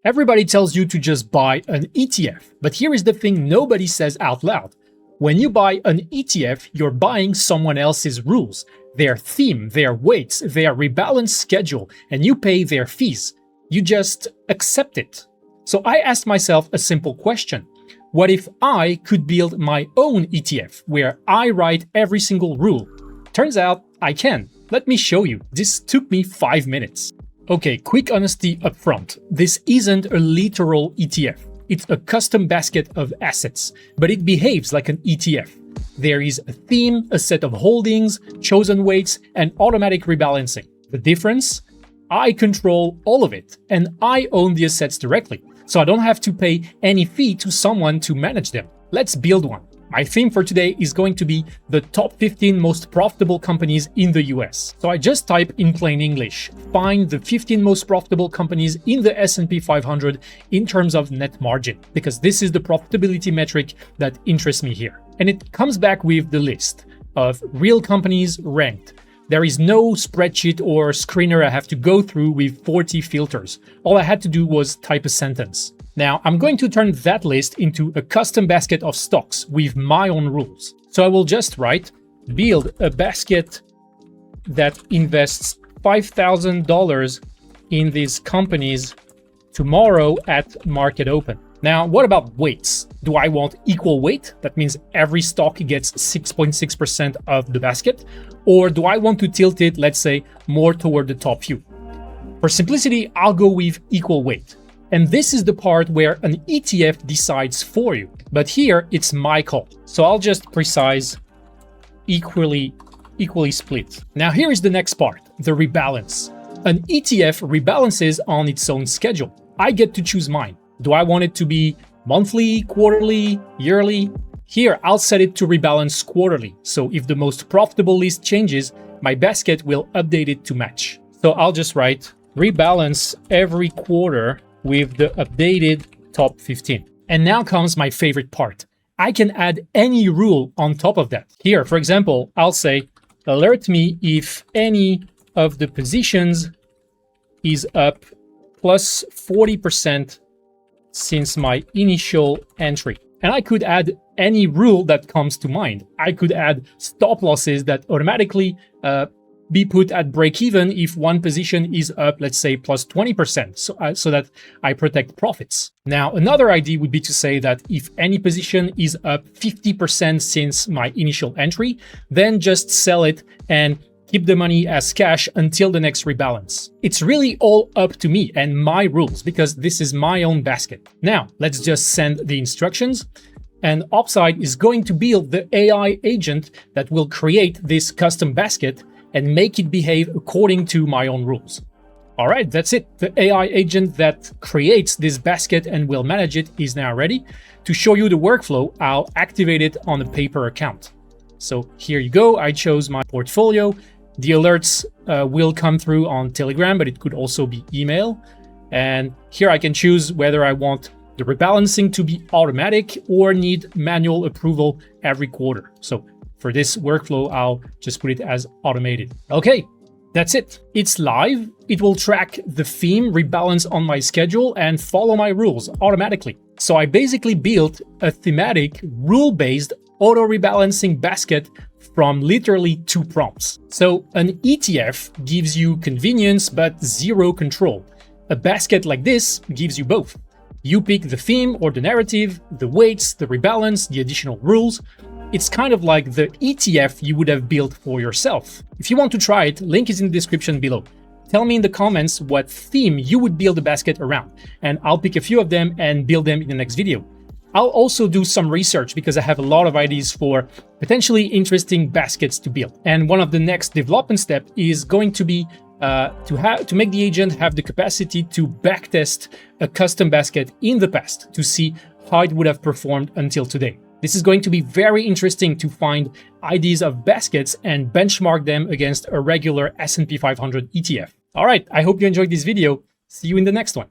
Everybody tells you to just buy an ETF, but here is the thing nobody says out loud. When you buy an ETF, you're buying someone else's rules, their theme, their weights, their rebalance schedule, and you pay their fees. You just accept it. So I asked myself a simple question. What if I could build my own ETF, where I write every single rule? Turns out I can. Let me show you. This took me 5 minutes. Okay, quick honesty up front. This isn't a literal ETF. It's a custom basket of assets, but it behaves like an ETF. There is a theme, a set of holdings, chosen weights, and automatic rebalancing. The difference? I control all of it, and I own the assets directly, so I don't have to pay any fee to someone to manage them. Let's build one. My theme for today is going to be the top 15 most profitable companies in the US. So I just type in plain English, find the 15 most profitable companies in the S&P 500 in terms of net margin, because this is the profitability metric that interests me here. And it comes back with the list of real companies ranked. There is no spreadsheet or screener I have to go through with 40 filters. All I had to do was type a sentence. Now, I'm going to turn that list into a custom basket of stocks with my own rules. So I will just write, build a basket that invests $5,000 in these companies tomorrow at market open. Now, what about weights? Do I want equal weight? That means every stock gets 6.6% of the basket. Or do I want to tilt it, let's say, more toward the top few? For simplicity, I'll go with equal weight. And this is the part where an ETF decides for you. But here, it's my call. So I'll just precise equally split. Now here is the next part, the rebalance. An ETF rebalances on its own schedule. I get to choose mine. Do I want it to be monthly, quarterly, yearly? Here, I'll set it to rebalance quarterly. So if the most profitable list changes, my basket will update it to match. So I'll just write rebalance every quarter with the updated top 15. And now comes my favorite part. I can add any rule on top of that. Here, for example, I'll say, alert me if any of the positions is up plus 40% since my initial entry. And I could add any rule that comes to mind. I could add stop losses that automatically be put at break even if one position is up, let's say, plus 20%, so that I protect profits. Now, another idea would be to say that if any position is up 50% since my initial entry, then just sell it and keep the money as cash until the next rebalance. It's really all up to me and my rules, because this is my own basket. Now, let's just send the instructions. And Obside is going to build the AI agent that will create this custom basket and make it behave according to my own rules. All right, that's it. The AI agent that creates this basket and will manage it is now ready. To show you the workflow, I'll activate it on a paper account. So here you go. I chose my portfolio. The alerts will come through on Telegram, but it could also be email. And here I can choose whether I want the rebalancing to be automatic or need manual approval every quarter. So for this workflow, I'll just put it as automated. Okay, that's it. It's live. It will track the theme, rebalance on my schedule, and follow my rules automatically. So I basically built a thematic, rule-based auto-rebalancing basket from literally 2 prompts. So an ETF gives you convenience but zero control. A basket like this gives you both. You pick the theme or the narrative, the weights, the rebalance, the additional rules. It's kind of like the ETF you would have built for yourself. If you want to try it, link is in the description below. Tell me in the comments what theme you would build a basket around, and I'll pick a few of them and build them in the next video. I'll also do some research because I have a lot of ideas for potentially interesting baskets to build. And one of the next development steps is going to be to make the agent have the capacity to backtest a custom basket in the past to see how it would have performed until today. This is going to be very interesting to find ideas of baskets and benchmark them against a regular S&P 500 ETF. All right, I hope you enjoyed this video. See you in the next one.